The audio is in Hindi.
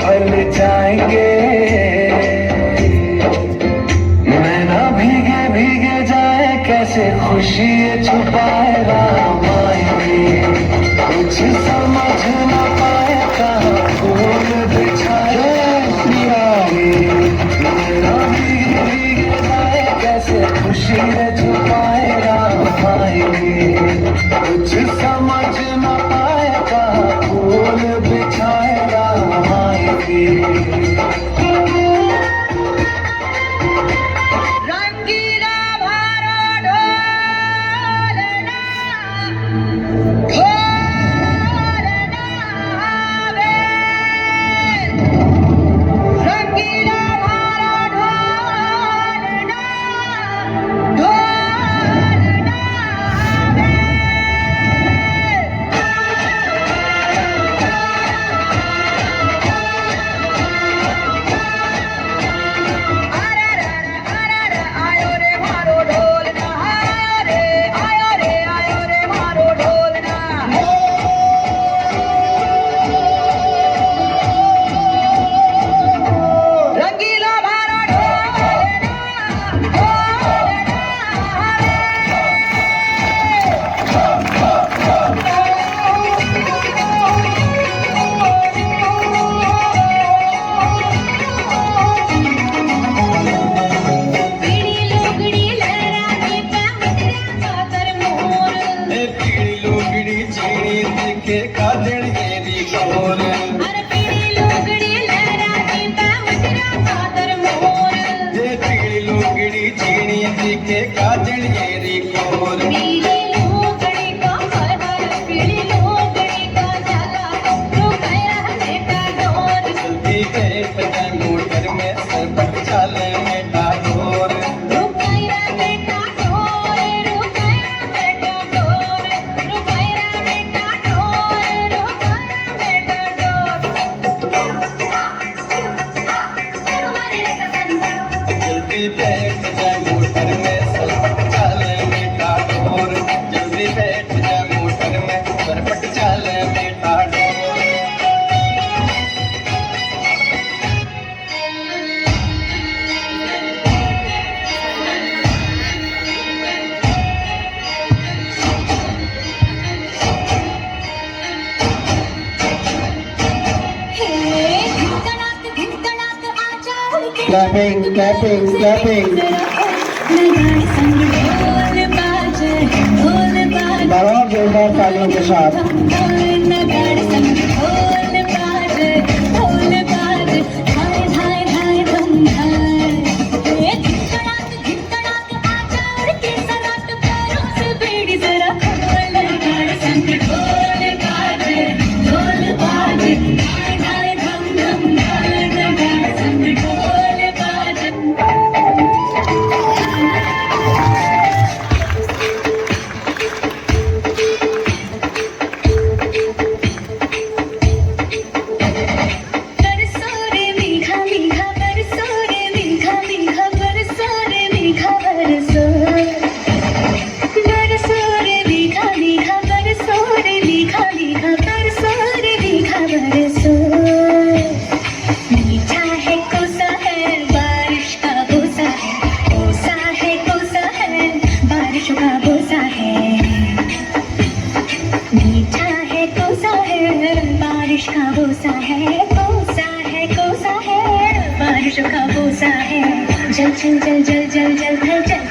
ढल जाएंगे, नैना भीगे भीगे जाए कैसे खुशी ये छुपाए राम आएंगे, कुछ समझ ना पाए कहाँ फूल बिछाए नैना भीगे भीगे जाए कैसे खुशी ये छुपाए राम आएंगे, कुछ समझ ना पाए कहाँ फूल बिछाए राम आएंगे। Clapping, clapping, clapping. बराबर जोरदार तालियों के साथ बारिश का बोसा है, कोसा है, कोसा है, बारिश का बोसा है, जल जल जल जल जल जल जल जल